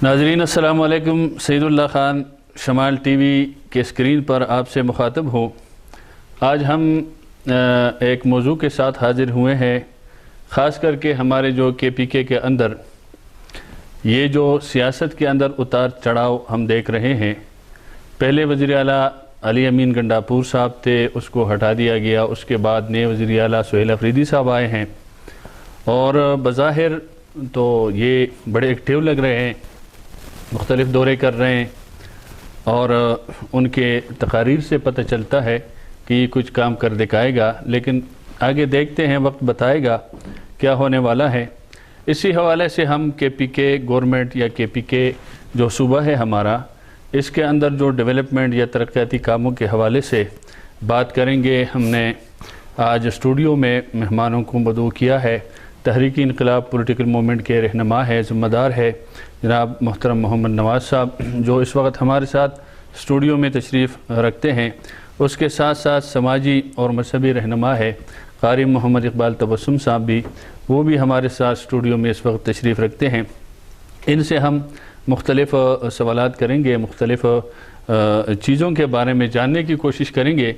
ناظرین السلام علیکم، سعید اللہ خان شمال ٹی وی کے اسکرین پر آپ سے مخاطب ہوں۔ آج ہم ایک موضوع کے ساتھ حاضر ہوئے ہیں، خاص کر کے ہمارے جو کے پی کے اندر یہ جو سیاست کے اندر اتار چڑھاؤ ہم دیکھ رہے ہیں۔ پہلے وزیر اعلیٰ علی امین گنڈاپور صاحب تھے، اس کو ہٹا دیا گیا، اس کے بعد نئے وزیر اعلیٰ سہیل افریدی صاحب آئے ہیں اور بظاہر تو یہ بڑے ایکٹیو لگ رہے ہیں، مختلف دورے کر رہے ہیں اور ان کے تقاریر سے پتہ چلتا ہے کہ یہ کچھ کام کر دکھائے گا، لیکن آگے دیکھتے ہیں، وقت بتائے گا کیا ہونے والا ہے۔ اسی حوالے سے ہم کے پی کے گورنمنٹ یا کے پی کے جو صوبہ ہے ہمارا، اس کے اندر جو ڈیولپمنٹ یا ترقیاتی کاموں کے حوالے سے بات کریں گے۔ ہم نے آج اسٹوڈیو میں مہمانوں کو مدعو کیا ہے، تحریکی انقلاب پولیٹیکل موومنٹ کے رہنما ہے، ذمہ دار ہے جناب محترم محمد نواز صاحب، جو اس وقت ہمارے ساتھ اسٹوڈیو میں تشریف رکھتے ہیں۔ اس کے ساتھ ساتھ سماجی اور مذہبی رہنما ہے قاری محمد اقبال تبسم صاحب بھی، وہ بھی ہمارے ساتھ اسٹوڈیو میں اس وقت تشریف رکھتے ہیں۔ ان سے ہم مختلف سوالات کریں گے، مختلف چیزوں کے بارے میں جاننے کی کوشش کریں گے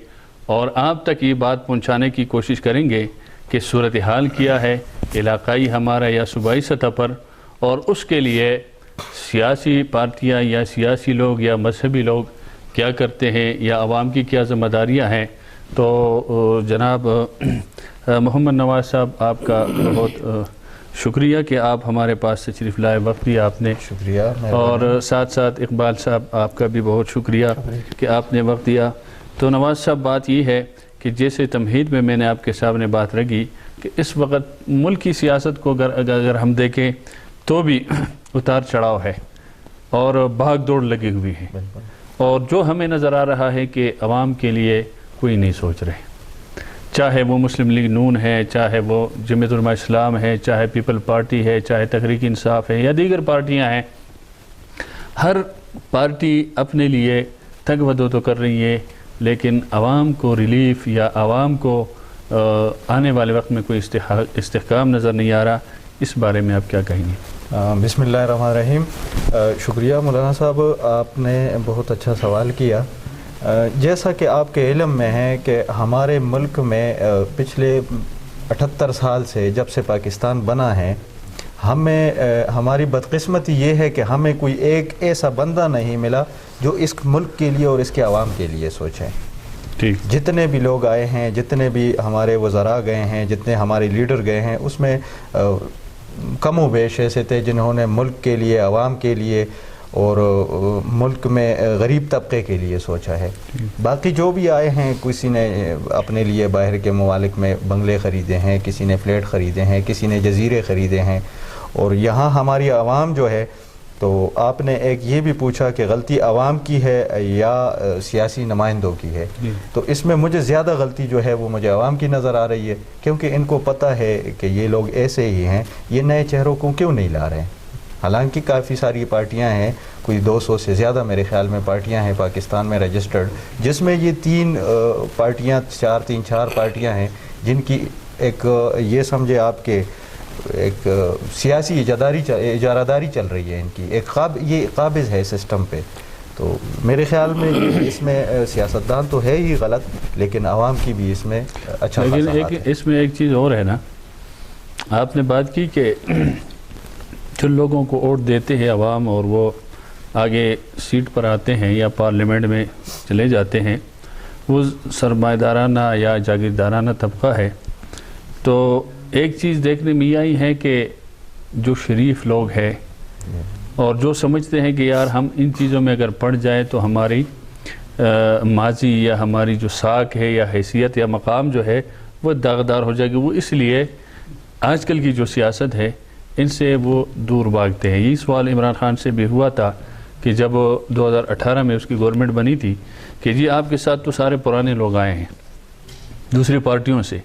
اور آپ تک یہ بات پہنچانے کی کوشش کریں گے کہ صورتحال کیا ہے علاقائی ہمارا یا صوبائی سطح پر، اور اس کے لیے سیاسی پارٹیاں یا سیاسی لوگ یا مذہبی لوگ کیا کرتے ہیں یا عوام کی کیا ذمہ داریاں ہیں۔ تو جناب محمد نواز صاحب، آپ کا بہت شکریہ کہ آپ ہمارے پاس تشریف لائے، وقت بھی آپ نے، شکریہ، اور ساتھ ساتھ اقبال صاحب آپ کا بھی بہت شکریہ کہ آپ نے وقت دیا۔ تو نواز صاحب، بات یہ ہے کہ جیسے تمہید میں نے آپ کے سامنے بات رکھی کہ اس وقت ملک کی سیاست کو اگر ہم دیکھیں تو بھی اتار چڑھاؤ ہے اور بھاگ دوڑ لگی ہوئی ہے، اور جو ہمیں نظر آ رہا ہے کہ عوام کے لیے کوئی نہیں سوچ رہے، چاہے وہ مسلم لیگ نون ہے، چاہے وہ جمعیت علماء اسلام ہے، چاہے پیپل پارٹی ہے، چاہے تحریک انصاف ہے یا دیگر پارٹیاں ہیں۔ ہر پارٹی اپنے لیے تگ و دو تو کر رہی ہے، لیکن عوام کو ریلیف یا عوام کو آنے والے وقت میں کوئی استحکام نظر نہیں آ رہا۔ اس بارے میں آپ کیا کہیں گے؟ بسم اللہ الرحمن الرحیم۔ شکریہ مولانا صاحب، آپ نے بہت اچھا سوال کیا۔ جیسا کہ آپ کے علم میں ہے کہ ہمارے ملک میں پچھلے 78 سال سے جب سے پاکستان بنا ہے، ہماری بدقسمتی یہ ہے کہ ہمیں کوئی ایک ایسا بندہ نہیں ملا جو اس ملک کے لیے اور اس کے عوام کے لیے سوچیں۔ جتنے بھی لوگ آئے ہیں، جتنے بھی ہمارے وزراء گئے ہیں، جتنے ہمارے لیڈر گئے ہیں، اس میں کم و بیش ایسے تھے جنہوں نے ملک کے لیے، عوام کے لیے اور ملک میں غریب طبقے کے لیے سوچا ہے۔ باقی جو بھی آئے ہیں، کسی نے اپنے لیے باہر کے ممالک میں بنگلے خریدے ہیں، کسی نے فلیٹ خریدے ہیں، کسی نے جزیرے خریدے ہیں، اور یہاں ہماری عوام جو ہے، تو آپ نے ایک یہ بھی پوچھا کہ غلطی عوام کی ہے یا سیاسی نمائندوں کی ہے، تو اس میں مجھے زیادہ غلطی جو ہے وہ مجھے عوام کی نظر آ رہی ہے، کیونکہ ان کو پتہ ہے کہ یہ لوگ ایسے ہی ہیں، یہ نئے چہروں کو کیوں نہیں لا رہے ہیں۔ حالانکہ کافی ساری پارٹیاں ہیں، کوئی 200 سے زیادہ میرے خیال میں پارٹیاں ہیں پاکستان میں رجسٹرڈ، جس میں یہ تین چار پارٹیاں ہیں جن کی ایک یہ سمجھے آپ کے ایک سیاسی اجارہ چل رہی ہے، ان کی یہ قابض ہے سسٹم پہ۔ تو میرے خیال میں اس میں سیاستدان تو ہے ہی غلط، لیکن عوام کی بھی اس میں اچھا خاصا ہاتھ ہے۔ اس میں ایک چیز اور ہے نا، آپ نے بات کی کہ جن لوگوں کو ووٹ دیتے ہیں عوام اور وہ آگے سیٹ پر آتے ہیں یا پارلیمنٹ میں چلے جاتے ہیں، وہ سرمایہ دارانہ یا جاگیردارانہ طبقہ ہے۔ تو ایک چیز دیکھنے میں آئی ہے کہ جو شریف لوگ ہیں اور جو سمجھتے ہیں کہ یار ہم ان چیزوں میں اگر پڑ جائیں تو ہماری ماضی یا ہماری جو ساکھ ہے یا حیثیت یا مقام جو ہے وہ داغدار ہو جائے گی، وہ اس لیے آج کل کی جو سیاست ہے ان سے وہ دور بھاگتے ہیں۔ یہ سوال عمران خان سے بھی ہوا تھا کہ جب 2018 میں اس کی گورنمنٹ بنی تھی کہ جی آپ کے ساتھ تو سارے پرانے لوگ آئے ہیں دوسری پارٹیوں سے،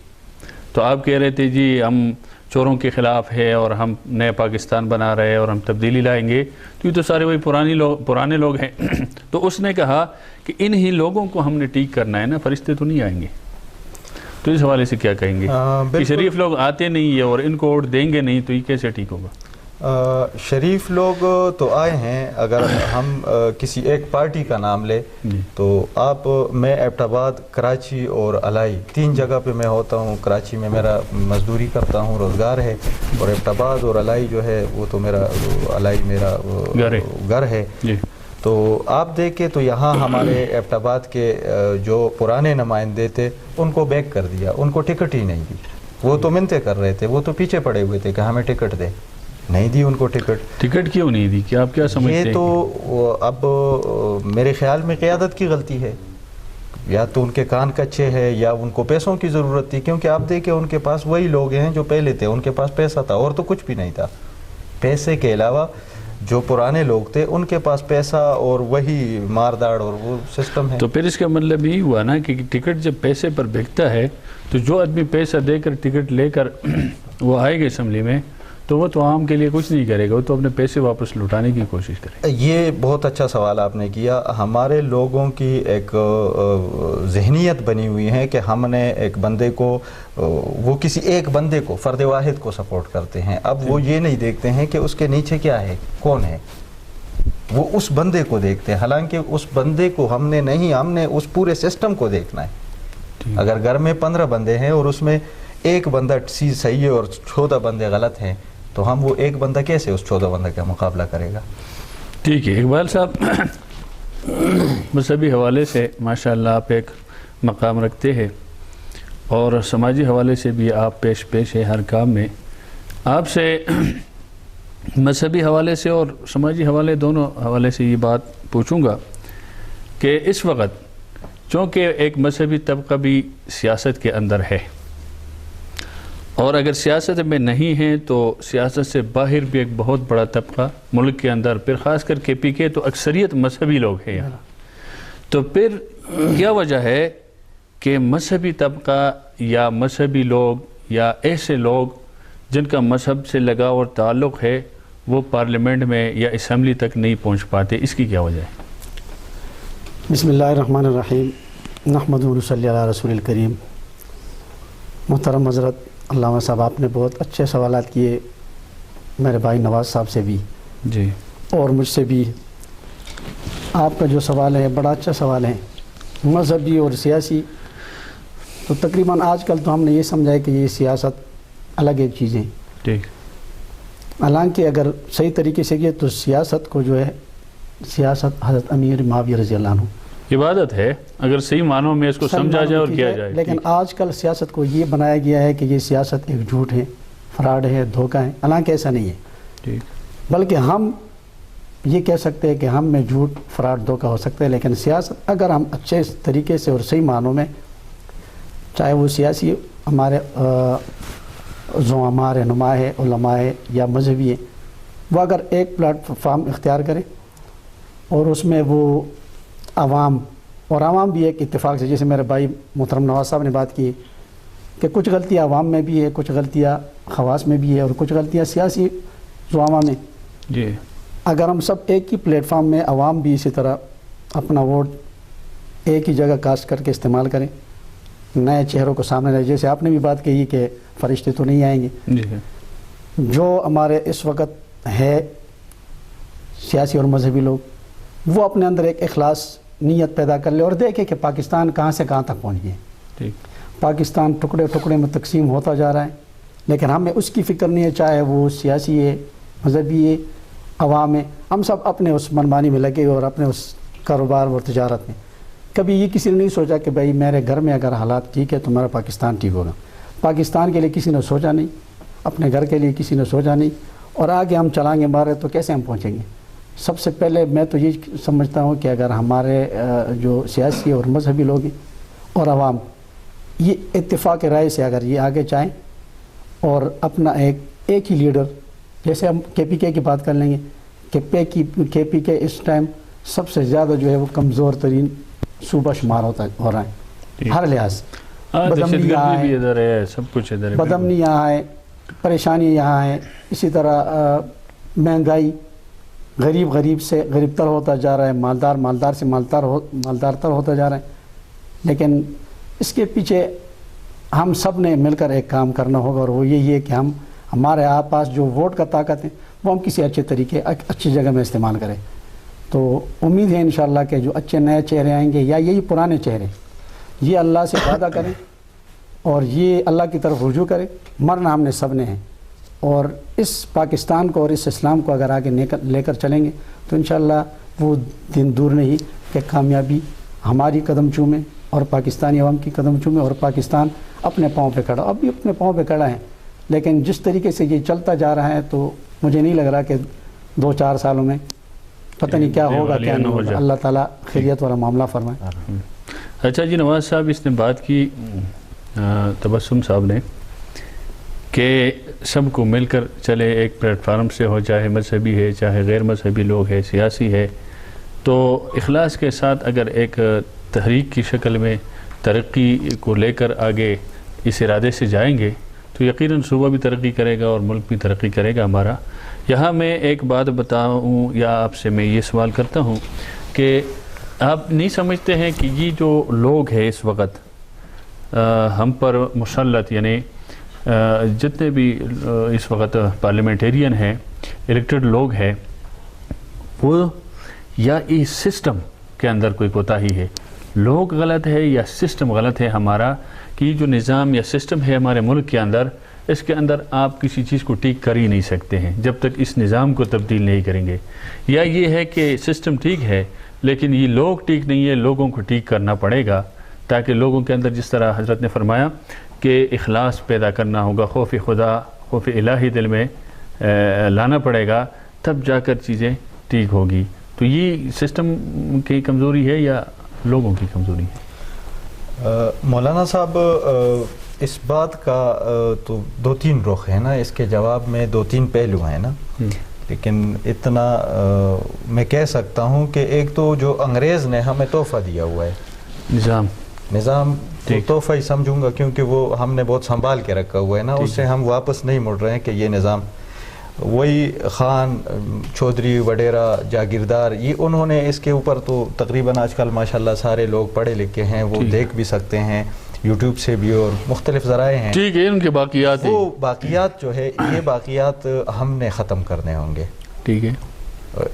تو آپ کہہ رہے تھے جی ہم چوروں کے خلاف ہے اور ہم نئے پاکستان بنا رہے ہیں اور ہم تبدیلی لائیں گے، تو یہ تو سارے وہی پرانے لوگ ہیں۔ تو اس نے کہا کہ انہی لوگوں کو ہم نے ٹھیک کرنا ہے نا، فرشتے تو نہیں آئیں گے۔ تو اس حوالے سے کیا کہیں گے کہ شریف لوگ آتے نہیں ہیں اور ان کو ووٹ دیں گے نہیں تو یہ کیسے ٹھیک ہوگا؟ شریف لوگ تو آئے ہیں. اگر ہم کسی ایک پارٹی کا نام لیں تو میں ایبٹ آباد، کراچی اور الائی 3 جگہ پہ میں ہوتا ہوں. کراچی میں میرا مزدوری کرتا ہوں، روزگار ہے، اور ایبٹ آباد اور الائی جو ہے وہ تو الائی میرا گھر ہے. تو آپ دیکھیں تو یہاں ہمارے ایبٹ آباد کے جو پرانے نمائندے تھے ان کو بیک کر دیا، ان کو ٹکٹ ہی نہیں دی. وہ تو منتیں کر رہے تھے، وہ تو پیچھے پڑے ہوئے تھے کہ ہمیں ٹکٹ دے، نہیں دی ان کو ٹکٹ. ٹکٹ کیوں نہیں دی؟ کیا آپ کیا سمجھتے ہیں؟ یہ تو اب میرے خیال میں قیادت کی غلطی ہے، یا تو ان کے کان کچے ہیں یا ان کو پیسوں کی ضرورت تھی. کیونکہ آپ دیکھیں ان کے پاس وہی لوگ ہیں جو پہلے تھے، ان کے پاس پیسہ تھا اور تو کچھ بھی نہیں تھا. پیسے کے علاوہ جو پرانے لوگ تھے ان کے پاس پیسہ اور وہی مارداڑ اور وہ سسٹم ہے. تو پھر اس کا مطلب یہی ہوا نا کہ ٹکٹ جب پیسے پر بکتا ہے تو جو آدمی پیسہ دے کر ٹکٹ لے کر وہ آئے گا اسمبلی میں تو وہ تو عام کے لیے کچھ نہیں کرے گا، وہ تو اپنے پیسے واپس لوٹانے کی کوشش کرے گا. یہ بہت اچھا سوال آپ نے کیا. ہمارے لوگوں کی ایک ذہنیت بنی ہوئی ہے کہ ہم نے ایک بندے کو، وہ کسی ایک بندے کو، فرد واحد کو سپورٹ کرتے ہیں. اب وہ یہ نہیں دیکھتے ہیں کہ اس کے نیچے کیا ہے، کون ہے. وہ اس بندے کو دیکھتے ہیں، حالانکہ اس بندے کو ہم نے اس پورے سسٹم کو دیکھنا ہے. اگر گھر میں 15 بندے ہیں اور اس میں ایک بندہ صحیح ہے اور 14 بندے غلط ہیں تو ہم وہ ایک بندہ کیسے اس 14 بندہ کا مقابلہ کرے گا؟ ٹھیک ہے اقبال صاحب، مذہبی حوالے سے ماشاءاللہ آپ ایک مقام رکھتے ہیں اور سماجی حوالے سے بھی آپ پیش ہے ہر کام میں. آپ سے مذہبی حوالے سے اور سماجی حوالے دونوں حوالے سے یہ بات پوچھوں گا کہ اس وقت چونکہ ایک مذہبی طبقہ بھی سیاست کے اندر ہے اور اگر سیاست میں نہیں ہے تو سیاست سے باہر بھی ایک بہت بڑا طبقہ ملک کے اندر، پھر خاص کر کے پی کے تو اکثریت مذہبی لوگ ہیں یہاں. تو پھر کیا وجہ ہے کہ مذہبی طبقہ یا مذہبی لوگ یا ایسے لوگ جن کا مذہب سے لگاؤ اور تعلق ہے وہ پارلیمنٹ میں یا اسمبلی تک نہیں پہنچ پاتے؟ اس کی کیا وجہ ہے؟ بسم اللہ الرحمن الرحیم، نحمد و نصلی علی رسول الکریم. محترم حضرت علامہ صاحب، آپ نے بہت اچھے سوالات کیے، میرے بھائی نواز صاحب سے بھی جی اور مجھ سے بھی. آپ کا جو سوال ہے بڑا اچھا سوال ہے. مذہبی اور سیاسی تو تقریباً آج کل تو ہم نے یہ سمجھا ہے کہ یہ سیاست الگ ایک چیزیں، ٹھیک. حالانکہ اگر صحیح طریقے سے کیے تو سیاست کو جو ہے، سیاست حضرت امیر معاویہ رضی اللہ عنہ عبادت ہے اگر صحیح معنوں میں اس کو سمجھا جائے اور کیا جائے. لیکن آج کل سیاست کو یہ بنایا گیا ہے کہ یہ سیاست ایک جھوٹ ہے، فراڈ ہے، دھوکہ ہے. حالانکہ ایسا نہیں ہے، ٹھیک. بلکہ ہم یہ کہہ سکتے ہیں کہ ہم میں جھوٹ، فراڈ، دھوکہ ہو سکتا ہے، لیکن سیاست اگر ہم اچھے طریقے سے اور صحیح معنوں میں، چاہے وہ سیاسی ہمارے زعماء رہنما ہے، علماء ہے یا مذہبی ہے، وہ اگر ایک پلیٹ فارم اختیار کریں اور اس میں وہ عوام بھی ایک اتفاق سے، جیسے میرے بھائی محترم نواز صاحب نے بات کی کہ کچھ غلطیاں عوام میں بھی ہے، کچھ غلطیاں خواص میں بھی ہے اور کچھ غلطیاں سیاسی زعماء میں. جی اگر ہم سب ایک ہی پلیٹ فارم میں، عوام بھی اسی طرح اپنا ووٹ ایک ہی جگہ کاسٹ کر کے استعمال کریں، نئے چہروں کو سامنے رہے، جیسے آپ نے بھی بات کہی کہ فرشتے تو نہیں آئیں گے. جی جو ہمارے اس وقت ہے سیاسی اور مذہبی لوگ، وہ اپنے اندر ایک اخلاص نیت پیدا کر لے اور دیکھے کہ پاکستان کہاں سے کہاں تک پہنچ گئے. ٹھیک. پاکستان ٹکڑے ٹکڑے میں تقسیم ہوتا جا رہا ہے، لیکن ہمیں اس کی فکر نہیں ہے، چاہے وہ سیاسی ہے، مذہبی ہے، عوام ہے. ہم سب اپنے اس منمانی میں لگے اور اپنے اس کاروبار اور تجارت میں. کبھی یہ کسی نے نہیں سوچا کہ بھائی میرے گھر میں اگر حالات ٹھیک ہے تو میرا پاکستان ٹھیک ہوگا. پاکستان کے لیے کسی نے سوچا نہیں، اپنے گھر کے لیے کسی نے سوچا نہیں، اور آگے ہم چلائیں گے مارے تو کیسے ہم پہنچیں گے؟ سب سے پہلے میں تو یہ سمجھتا ہوں کہ اگر ہمارے جو سیاسی اور مذہبی لوگ ہیں اور عوام یہ اتفاق رائے سے اگر یہ آگے چاہیں اور اپنا ایک ہی لیڈر، جیسے ہم کے پی کے کی بات کر لیں گے کہ کے پی کے اس ٹائم سب سے زیادہ جو ہے وہ کمزور ترین صوبہ شمار ہو رہا ہے ہر لحاظ سے. بدامنی یہاں ہے، پریشانی یہاں ہے، اسی طرح مہنگائی، غریب سے غریب تر ہوتا جا رہا ہے، مالدار سے مالدار تر ہوتا جا رہا ہے. لیکن اس کے پیچھے ہم سب نے مل کر ایک کام کرنا ہوگا، اور وہ یہی ہے کہ ہمارے پاس جو ووٹ کا طاقت ہے وہ ہم کسی اچھے طریقے اچھی جگہ میں استعمال کریں. تو امید ہے انشاءاللہ کہ جو اچھے نئے چہرے آئیں گے یا یہی پرانے چہرے یہ اللہ سے وعدہ کریں اور یہ اللہ کی طرف رجوع کریں. مرنا ہم نے سب نے ہے اور اس پاکستان کو اور اس اسلام کو اگر آگے لے کر چلیں گے تو انشاءاللہ وہ دن دور نہیں کہ کامیابی ہماری قدم چومے اور پاکستانی عوام کی قدم چومے اور پاکستان اپنے پاؤں پہ کھڑا. اب بھی اپنے پاؤں پہ کھڑا ہے لیکن جس طریقے سے یہ چلتا جا رہا ہے تو مجھے نہیں لگ رہا کہ 2-4 سالوں میں پتہ نہیں کیا ہوگا کیا نہیں ہوگا. اللہ تعالیٰ خیریت والا معاملہ فرمائے. اچھا جی نواز صاحب، اس نے بات کی تبسم صاحب نے کہ سب کو مل کر چلے ایک پلیٹ فارم سے ہو، چاہے مذہبی ہے چاہے غیر مذہبی لوگ ہے سیاسی ہے، تو اخلاص کے ساتھ اگر ایک تحریک کی شکل میں ترقی کو لے کر آگے اس ارادے سے جائیں گے تو یقیناً صوبہ بھی ترقی کرے گا اور ملک بھی ترقی کرے گا ہمارا. یہاں میں ایک بات بتاؤں یا آپ سے میں یہ سوال کرتا ہوں کہ آپ نہیں سمجھتے ہیں کہ یہ جو لوگ ہیں اس وقت ہم پر مسلط، یعنی جتنے بھی اس وقت پارلیمنٹیرین ہیں، الیکٹڈ لوگ ہیں، وہ یا اس سسٹم کے اندر کوئی کوتاہی ہے، لوگ غلط ہے یا سسٹم غلط ہے ہمارا، کہ جو نظام یا سسٹم ہے ہمارے ملک کے اندر، اس کے اندر آپ کسی چیز کو ٹھیک کر ہی نہیں سکتے ہیں جب تک اس نظام کو تبدیل نہیں کریں گے. یا یہ ہے کہ سسٹم ٹھیک ہے لیکن یہ لوگ ٹھیک نہیں ہے، لوگوں کو ٹھیک کرنا پڑے گا تاکہ لوگوں کے اندر جس طرح حضرت نے فرمایا کہ اخلاص پیدا کرنا ہوگا، خوف خدا، خوف الہی دل میں لانا پڑے گا، تب جا کر چیزیں ٹھیک ہوگی. تو یہ سسٹم کی کمزوری ہے یا لوگوں کی کمزوری ہے؟ مولانا صاحب اس بات کا تو 2-3 رخ ہے نا، اس کے جواب میں 2-3 پہلو ہیں نا. لیکن اتنا میں کہہ سکتا ہوں کہ ایک تو جو انگریز نے ہمیں تحفہ دیا ہوا ہے، نظام تحفہ ہی سمجھوں گا کیونکہ وہ ہم نے بہت سنبھال کے رکھا ہوا ہے نا، اس سے ہم واپس نہیں مڑ رہے ہیں کہ یہ نظام وہی خان چودھری وڈیرا جاگیردار، یہ انہوں نے اس کے اوپر تو تقریباً آج کل ماشاءاللہ سارے لوگ پڑھے لکھے ہیں، وہ دیکھ بھی سکتے ہیں یوٹیوب سے بھی اور مختلف ذرائع ہیں. ٹھیک ہے، ان کے باقیات وہ باقیات جو ہے یہ باقیات ہم نے ختم کرنے ہوں گے. ٹھیک ہے.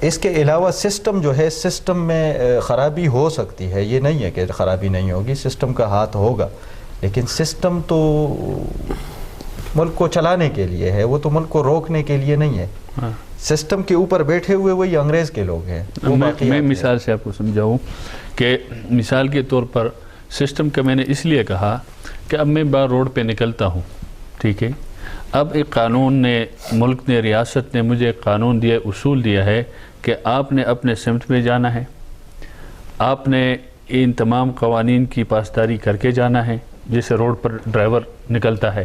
اس کے علاوہ سسٹم جو ہے، سسٹم میں خرابی ہو سکتی ہے، یہ نہیں ہے کہ خرابی نہیں ہوگی، سسٹم کا ہاتھ ہوگا، لیکن سسٹم تو ملک کو چلانے کے لیے ہے، وہ تو ملک کو روکنے کے لیے نہیں ہے. سسٹم کے اوپر بیٹھے ہوئے وہی انگریز کے لوگ ہیں. میں مثال سے آپ کو سمجھاؤں کہ مثال کے طور پر سسٹم کا میں نے اس لیے کہا کہ اب میں باہر روڈ پہ نکلتا ہوں، ٹھیک ہے، اب ایک قانون نے، ملک نے، ریاست نے مجھے ایک قانون دیا، اصول دیا ہے کہ آپ نے اپنے سمت میں جانا ہے، آپ نے ان تمام قوانین کی پاسداری کر کے جانا ہے جیسے روڈ پر ڈرائیور نکلتا ہے.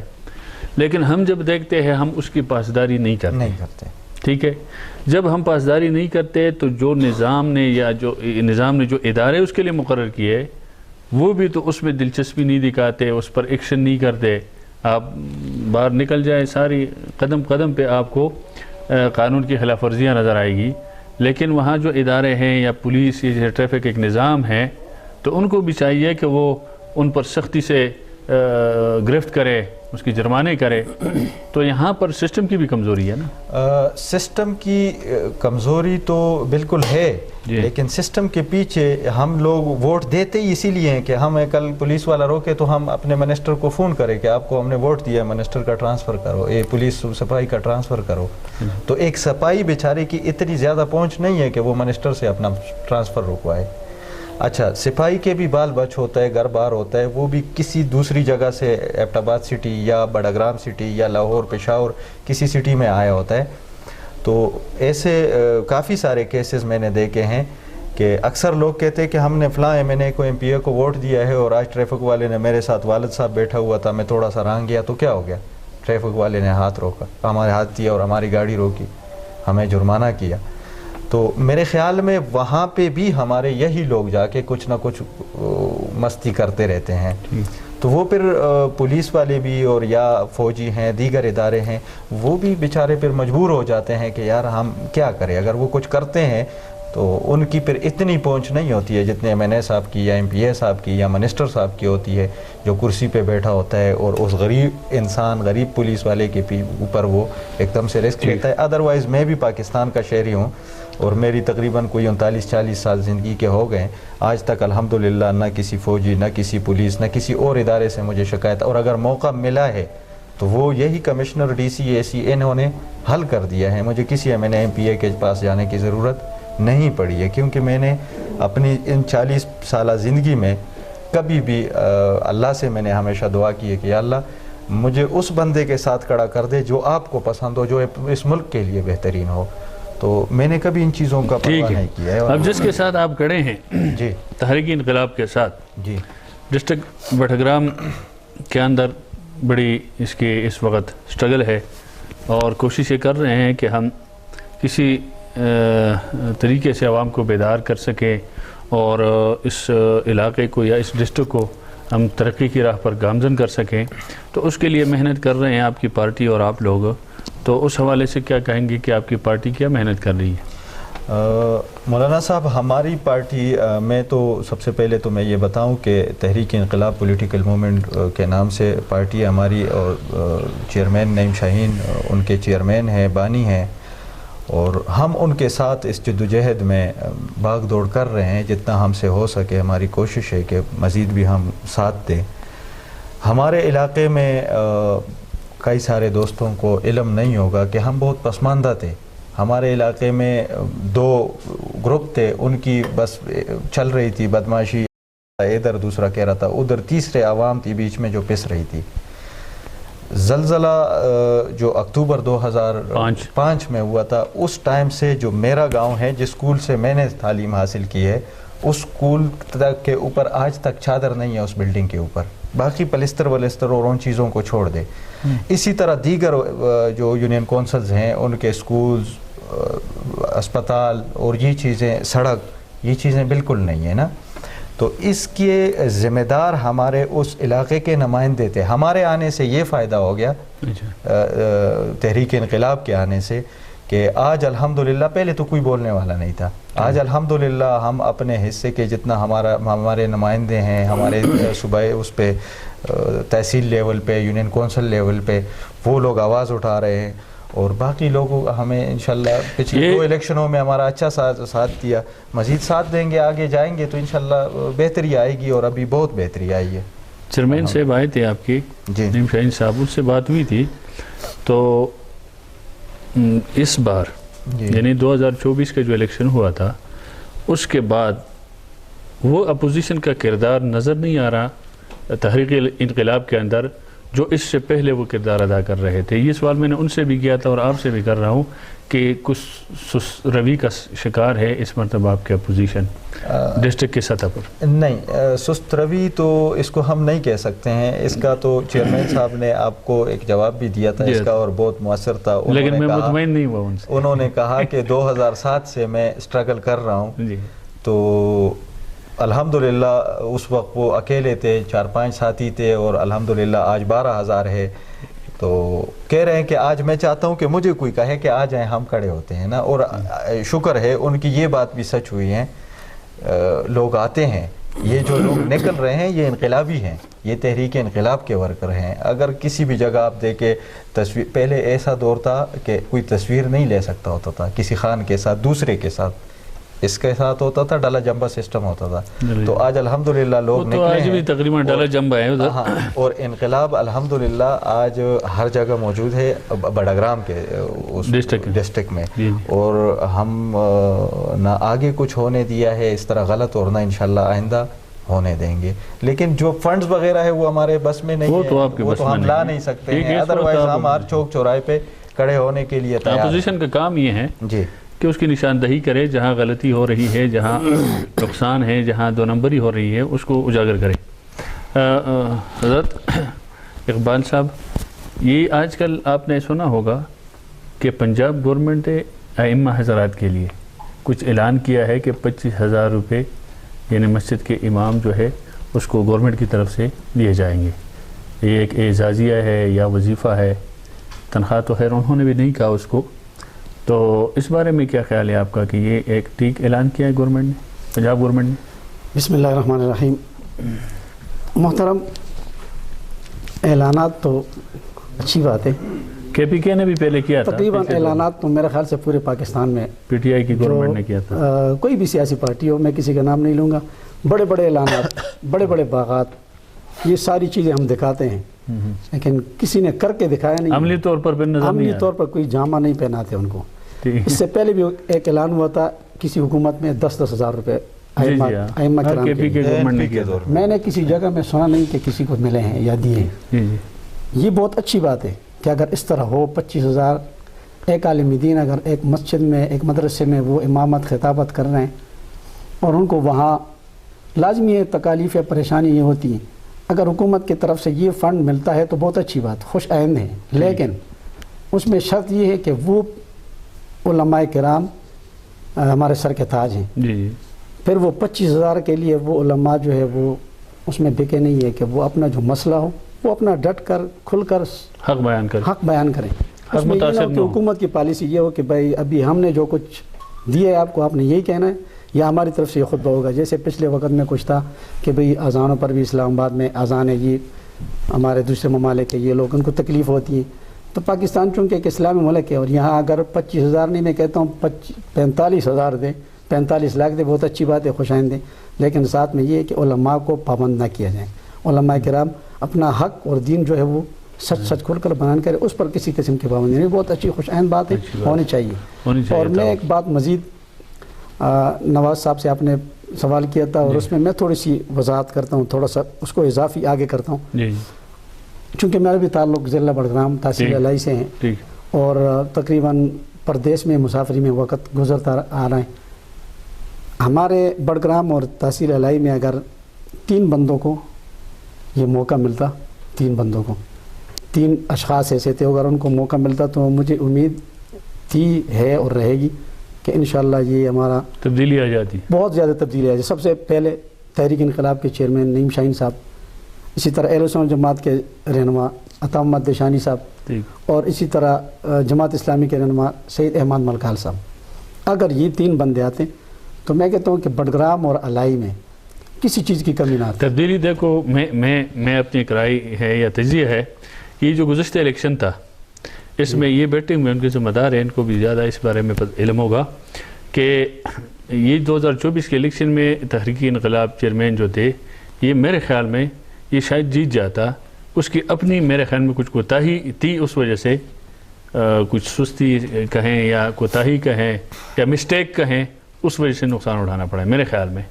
لیکن ہم جب دیکھتے ہیں ہم اس کی پاسداری نہیں کرتے. ٹھیک ہے، جب ہم پاسداری نہیں کرتے تو جو نظام نے یا جو نظام نے جو ادارے اس کے لیے مقرر کیے وہ بھی تو اس میں دلچسپی نہیں دکھاتے، اس پر ایکشن نہیں کرتے. آپ باہر نکل جائیں، ساری قدم قدم پہ آپ کو قانون کی خلاف ورزیاں نظر آئے گی. لیکن وہاں جو ادارے ہیں یا پولیس یا جیسے ٹریفک ایک نظام ہے تو ان کو بھی چاہیے کہ وہ ان پر سختی سے گرفت کرے، اس کی جرمانے کرے. تو یہاں پر سسٹم کی بھی کمزوری ہے نا. سسٹم کی کمزوری تو بالکل ہے، لیکن سسٹم کے پیچھے ہم لوگ ووٹ دیتے ہی اسی لیے ہیں کہ ہم کل پولیس والا روکے تو ہم اپنے منسٹر کو فون کریں کہ آپ کو ہم نے ووٹ دیا ہے، منسٹر کا ٹرانسفر کرو، پولیس سپاہی کا ٹرانسفر کرو. تو ایک سپاہی بیچارے کی اتنی زیادہ پہنچ نہیں ہے کہ وہ منسٹر سے اپنا ٹرانسفر رکوائے. اچھا، سپاہی کے بھی بال بچ ہوتا ہے، گھر بار ہوتا ہے، وہ بھی کسی دوسری جگہ سے ایبٹ آباد سٹی یا بڑگرام سٹی یا لاہور پشاور کسی سٹی میں آیا ہوتا ہے. تو ایسے کافی سارے کیسز میں نے دیکھے ہیں کہ اکثر لوگ کہتے ہیں کہ ہم نے فلاں MNA کو MPA کو ووٹ دیا ہے اور آج ٹریفک والے نے، میرے ساتھ والد صاحب بیٹھا ہوا تھا، میں تھوڑا سا رانگ گیا تو کیا ہو گیا، ٹریفک والے نے ہاتھ روکا، ہمارے ہاتھ دیا اور ہماری گاڑی روکی، ہمیں جرمانہ کیا. تو میرے خیال میں وہاں پہ بھی ہمارے یہی لوگ جا کے کچھ نہ کچھ مستی کرتے رہتے ہیں. تو وہ پھر پولیس والے بھی اور یا فوجی ہیں، دیگر ادارے ہیں، وہ بھی بیچارے پھر مجبور ہو جاتے ہیں کہ یار ہم کیا کریں. اگر وہ کچھ کرتے ہیں تو ان کی پھر اتنی پہنچ نہیں ہوتی ہے جتنے MNA صاحب کی یا MP صاحب کی یا منسٹر صاحب کی ہوتی ہے, جو کرسی پہ بیٹھا ہوتا ہے اور اس غریب انسان, غریب پولیس والے کے اوپر وہ ایک دم سے رسک لیتا ہے. ادروائز میں بھی پاکستان کا شہری ہوں اور میری تقریباً کوئی 39-40 سال زندگی کے ہو گئے. آج تک الحمدللہ نہ کسی فوجی, نہ کسی پولیس, نہ کسی اور ادارے سے مجھے شکایت, اور اگر موقع ملا ہے تو وہ یہی کمشنر, DC, AC انہوں نے حل کر دیا ہے. مجھے کسی MNA MPA کے پاس جانے کی ضرورت نہیں پڑی ہے, کیونکہ میں نے اپنی ان 40 سالہ زندگی میں کبھی بھی اللہ سے میں نے ہمیشہ دعا کی ہے کہ یا اللہ مجھے اس بندے کے ساتھ کھڑا کر دے جو آپ کو پسند ہو, جو اس ملک کے لیے بہترین ہو. تو میں نے کبھی ان چیزوں کا پرواہ نہیں کیا ہے. اب جس کے ساتھ آپ کھڑے ہیں جی, تحریک انقلاب کے ساتھ, جی, ڈسٹرکٹ بٹھگرام کے اندر بڑی اس وقت سٹرگل ہے اور کوشش یہ کر رہے ہیں کہ ہم کسی طریقے سے عوام کو بیدار کر سکیں اور اس علاقے کو یا اس ڈسٹرکٹ کو ہم ترقی کی راہ پر گامزن کر سکیں. تو اس کے لیے محنت کر رہے ہیں آپ کی پارٹی اور آپ لوگ. تو اس حوالے سے کیا کہیں گے کہ آپ کی پارٹی کیا محنت کر رہی ہے؟ مولانا صاحب, ہماری پارٹی میں تو سب سے پہلے تو میں یہ بتاؤں کہ تحریک انقلاب پولیٹیکل موومنٹ کے نام سے پارٹی ہماری, اور چیئرمین نعیم شاہین ان کے چیئرمین ہیں, بانی ہیں, اور ہم ان کے ساتھ اس جدوجہد میں بھاگ دوڑ کر رہے ہیں جتنا ہم سے ہو سکے. ہماری کوشش ہے کہ مزید بھی ہم ساتھ دیں. ہمارے علاقے میں کئی سارے دوستوں کو علم نہیں ہوگا کہ ہم بہت پسماندہ تھے. ہمارے علاقے میں 2 گروپ تھے, ان کی بس چل رہی تھی بدماشی, ادھر دوسرا کہہ رہا تھا ادھر, تیسرے عوام تھی بیچ میں جو پس رہی تھی. زلزلہ جو اکتوبر 2005 میں ہوا تھا, اس ٹائم سے جو میرا گاؤں ہے, جس اسکول سے میں نے تعلیم حاصل کی ہے, اس اسکول تک کے اوپر آج تک چادر نہیں ہے اس بلڈنگ کے اوپر. باقی پلستر ولستر اور ان چیزوں کو چھوڑ دے. اسی طرح دیگر جو یونین کونسلز ہیں ان کے اسکولز, اسپتال اور یہ چیزیں, سڑک, یہ چیزیں بالکل نہیں ہیں نا. تو اس کے ذمہ دار ہمارے اس علاقے کے نمائندے تھے. ہمارے آنے سے یہ فائدہ ہو گیا تحریک انقلاب کے آنے سے کہ آج الحمدللہ, پہلے تو کوئی بولنے والا نہیں تھا, آج الحمدللہ ہم اپنے حصے کے جتنا ہمارے نمائندے ہیں ہمارے صوبائی اس پہ تحصیل لیول پہ, یونین کونسل لیول پہ, وہ لوگ آواز اٹھا رہے ہیں. اور باقی لوگوں ہمیں انشاءاللہ پچھلے 2 الیکشنوں میں ہمارا اچھا ساتھ دیا, مزید ساتھ دیں گے, آگے جائیں گے تو انشاءاللہ بہتری آئے گی, اور ابھی بہت بہتری آئی ہے. چیئرمین صاحب آئے تھے آپ کی, نعیم شاہین صاحب, ان سے بات ہوئی تھی. تو اس بار یعنی 2024 کا جو الیکشن ہوا تھا, اس کے بعد وہ اپوزیشن کا کردار نظر نہیں آ رہا تحریک انقلاب کے اندر جو اس سے پہلے وہ کردار ادا کر رہے تھے. یہ سوال میں نے ان سے بھی کیا تھا اور آپ سے بھی کر رہا ہوں کہ کچھ سست روی کا شکار ہے اس مرتبہ آپ کے اپوزیشن ڈسٹرکٹ کی سطح پر؟ نہیں, سست روی تو اس کو ہم نہیں کہہ سکتے ہیں. اس کا تو چیئرمین صاحب نے آپ کو ایک جواب بھی دیا تھا اس کا, اور بہت مؤثر تھا. لیکن میں مطمئن نہیں ہوا ان سے. انہوں نے کہا کہ 2007 سے میں اسٹرگل کر رہا ہوں. تو الحمدللہ اس وقت وہ اکیلے تھے, 4-5 ساتھی تھے, اور الحمدللہ آج 12,000 ہے. تو کہہ رہے ہیں کہ آج میں چاہتا ہوں کہ مجھے کوئی کہے کہ آ جائیں, ہم کھڑے ہوتے ہیں نا. اور شکر ہے ان کی یہ بات بھی سچ ہوئی ہے, لوگ آتے ہیں. یہ جو لوگ نکل رہے ہیں یہ انقلابی ہیں, یہ تحریک انقلاب کے ورکر ہیں. اگر کسی بھی جگہ آپ دیکھیں تصویر, پہلے ایسا دور تھا کہ کوئی تصویر نہیں لے سکتا ہوتا تھا کسی خان کے ساتھ, دوسرے کے ساتھ, اس کے ساتھ ہوتا تھا ڈالا جمبا سسٹم ہوتا تھا. تو آج الحمدللہ لوگ نکلے ہیں, آج بھی تقریباً ڈالا جمبا ہے ادھر. ہاں, اور انقلاب الحمدللہ آج ہر جگہ موجود ہے بڑھگرام کے ڈسٹرکٹ میں. اور ہم نہ آگے کچھ ہونے دیا ہے اس طرح غلط, اور نہ انشاءاللہ آئندہ ہونے دیں گے. لیکن جو فنڈز وغیرہ ہے وہ ہمارے بس میں نہیں ہے, وہ تو ہم لا نہیں سکتے ہیں. ادروائز ہم ہر چوک چوراہے پہ کھڑے ہونے کے لیے تیار ہیں. اپوزیشن کا کام یہ ہے جی کہ اس کی نشاندہی کرے, جہاں غلطی ہو رہی ہے, جہاں نقصان ہے, جہاں 2 نمبری ہو رہی ہے, اس کو اجاگر کرے. حضرت اقبال صاحب, یہ آج کل آپ نے سنا ہوگا کہ پنجاب گورنمنٹ نے ائمہ حضرات کے لیے کچھ اعلان کیا ہے کہ 25,000 روپے یعنی مسجد کے امام جو ہے اس کو گورنمنٹ کی طرف سے دیے جائیں گے. یہ ایک اعزازیہ ہے یا وظیفہ ہے, تنخواہ تو خیر انہوں نے بھی نہیں کہا اس کو. تو اس بارے میں کیا خیال ہے آپ کا کہ یہ ایک ٹھیک اعلان کیا ہے گورنمنٹ نے، پنجاب گورنمنٹ نے؟ بسم اللہ الرحمن الرحیم۔ محترم، اعلانات تو اچھی بات ہے، کے پی کے نے بھی پہلے کیا تھا تقریباً اعلانات تو میرے خیال سے پورے پاکستان میں پی ٹی آئی کی گورنمنٹ نے کیا تھا۔ کوئی بھی سیاسی پارٹی ہو، میں کسی کا نام نہیں لوں گا، بڑے بڑے اعلانات، بڑے بڑے باغات، یہ ساری چیزیں ہم دکھاتے ہیں، لیکن کسی نے کر کے دکھایا نہیں، عملی طور پر پھر نظر نہیں عملی آیا۔ طور پر کوئی جامہ نہیں پہناتے ان کو۔ ٹھیک۔ اس سے پہلے بھی ایک اعلان ہوا تھا کسی حکومت میں 10-10 ہزار روپے ائمہ کرام کے پی کے گورنمنٹ نے کیا تھا۔ میں نے کسی جگہ میں سنا نہیں کہ کسی کو ملے ہیں یا دیے ہیں۔ جی جی، یہ بہت اچھی بات ہے کہ اگر اس طرح ہو، 25,000 ایک عالم دین اگر ایک مسجد میں، ایک مدرسے میں وہ امامت خطابت کر رہے ہیں اور ان کو وہاں لازمی ہے تکالیف یا پریشانی یہ ہوتی ہیں، اگر حکومت کی طرف سے یہ فنڈ ملتا ہے تو بہت اچھی بات، خوش آئند ہے، لیکن اس میں شرط یہ ہے کہ وہ علماء کرام ہمارے سر کے تاج ہیں۔ جی جی، پھر وہ 25,000 کے لیے وہ علماء جو ہے وہ اس میں بکے نہیں ہے کہ وہ اپنا جو مسئلہ ہو وہ اپنا ڈٹ کر کھل کر حق بیان کر، حق بیان کریں۔ اس میں یہ نہ متاثر ہو نہ کہ ہو۔ حکومت کی پالیسی یہ ہو کہ بھائی ابھی ہم نے جو کچھ دیے آپ کو، آپ نے یہی کہنا ہے، یا ہماری طرف سے یہ خطبہ ہوگا۔ جیسے پچھلے وقت میں کچھ تھا کہ بھئی اذانوں پر بھی اسلام آباد میں اذان ہے، یہ ہمارے دوسرے ممالک کے یہ لوگ ان کو تکلیف ہوتی ہے، تو پاکستان چونکہ ایک اسلامی ملک ہے اور یہاں اگر 25,000 نہیں، میں کہتا ہوں 45,000 دیں، 45 لاکھ دیں، بہت اچھی بات ہے، خوش آئند دیں، لیکن ساتھ میں یہ ہے کہ علماء کو پابند نہ کیا جائے۔ علماء کرام اپنا حق اور دین جو ہے وہ سچ سچ کھول کر بیان کرے، اس پر کسی قسم کی پابندی نہیں، بہت اچھی خوش آئند بات ہے، ہونی چاہیے۔ اور میں ایک بات مزید نواز صاحب سے آپ نے سوال کیا تھا اور اس میں میں تھوڑی سی وضاحت کرتا ہوں، تھوڑا سا اس کو اضافی آگے کرتا ہوں، جی، چونکہ میرا بھی تعلق ضلع بڑگرام تحصیل علائی سے ہیں ٹھیک، اور تقریباً پردیس میں مسافری میں وقت گزرتا آ رہا ہے۔ ہمارے بڑگرام اور تحصیل علائی میں اگر 3 بندوں کو یہ موقع ملتا، 3 بندوں کو، 3 اشخاص ایسے تھے، اگر ان کو موقع ملتا تو مجھے امید تھی، ہے اور رہے گی کہ انشاءاللہ یہ ہمارا تبدیلی آ جاتی۔ بہت زیادہ تبدیلی آئی۔ سب سے پہلے تحریک انقلاب کے چیئرمین نعیم شاہین صاحب، اسی طرح اہل سنت جماعت کے رہنما عطا محمد دیشانی صاحب، اور اسی طرح جماعت اسلامی کے رہنما سید احمد ملکال صاحب، اگر یہ 3 بندے آتے تو میں کہتا ہوں کہ بڑگرام اور علائی میں کسی چیز کی کمی نہ آتی۔ تبدیلی دیکھو، میں اپنی ایک رائے ہے یا تجزیہ ہے، یہ جو گزشتہ الیکشن تھا اس میں یہ بیٹھے ہوئے ان کے ذمہ دار ہیں، ان کو بھی زیادہ اس بارے میں علم ہوگا کہ یہ 2024 کے الیکشن میں تحریک انقلاب چیئرمین جو تھے، یہ میرے خیال میں یہ شاید جیت جاتا، اس کی اپنی میرے خیال میں کچھ کوتاہی تھی، اس وجہ سے کچھ سستی کہیں یا کوتاہی کہیں یا مسٹیک کہیں، اس وجہ سے نقصان اٹھانا پڑا ہے میرے خیال میں۔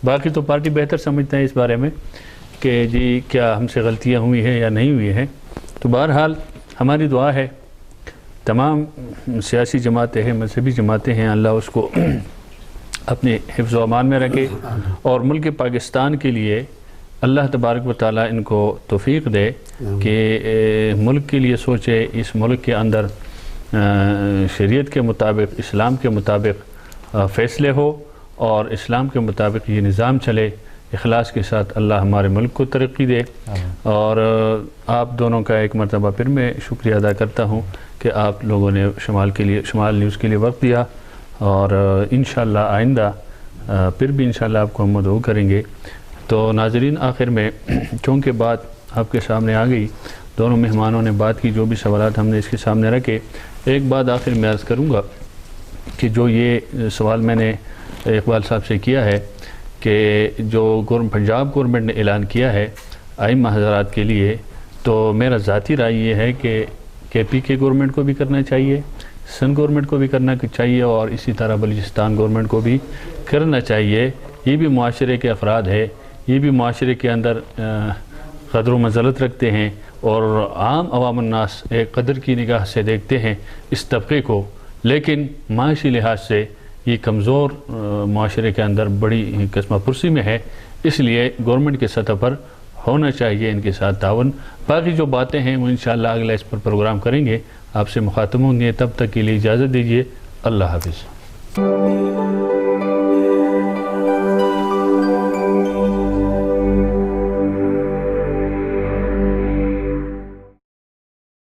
باقی تو پارٹی بہتر سمجھتے ہیں اس بارے میں کہ جی کیا ہم سے غلطیاں ہوئی ہیں یا نہیں ہوئی ہیں۔ تو بہرحال ہماری دعا ہے تمام سیاسی جماعتیں ہیں، مذہبی جماعتیں ہیں، اللہ اس کو اپنے حفظ و امان میں رکھے اور ملک پاکستان کے لیے اللہ تبارک و تعالیٰ ان کو توفیق دے کہ ملک کے لیے سوچے، اس ملک کے اندر شریعت کے مطابق، اسلام کے مطابق فیصلے ہو اور اسلام کے مطابق یہ نظام چلے۔ اخلاص کے ساتھ اللہ ہمارے ملک کو ترقی دے۔ اور آپ دونوں کا ایک مرتبہ پھر میں شکریہ ادا کرتا ہوں کہ آپ لوگوں نے شمال نیوز کے لیے وقت دیا، اور انشاءاللہ آئندہ پھر بھی انشاءاللہ آپ کو ہم مدعو کریں گے۔ تو ناظرین، آخر میں چونکہ بات آپ کے سامنے آ گئی، دونوں مہمانوں نے بات کی، جو بھی سوالات ہم نے اس کے سامنے رکھے، ایک بات آخر میں عرض کروں گا کہ جو یہ سوال میں نے اقبال صاحب سے کیا ہے کہ جو پنجاب گورنمنٹ نے اعلان کیا ہے ائمہ حضرات کے لیے، تو میرا ذاتی رائے یہ ہے کہ کے پی کے گورنمنٹ کو بھی کرنا چاہیے، سندھ گورنمنٹ کو بھی کرنا چاہیے، اور اسی طرح بلوچستان گورنمنٹ کو بھی کرنا چاہیے۔ یہ بھی معاشرے کے افراد ہے، یہ بھی معاشرے کے اندر قدر و منزلت رکھتے ہیں، اور عام عوام الناس ایک قدر کی نگاہ سے دیکھتے ہیں اس طبقے کو، لیکن معاشی لحاظ سے یہ کمزور معاشرے کے اندر بڑی قسمہ پرسی میں ہے، اس لیے گورنمنٹ کے سطح پر ہونا چاہیے ان کے ساتھ تعاون۔ باقی جو باتیں ہیں وہ انشاءاللہ اگلا اس پر پروگرام کریں گے، آپ سے مخاطب ہوں گے، تب تک کے لیے اجازت دیجیے، اللہ حافظ۔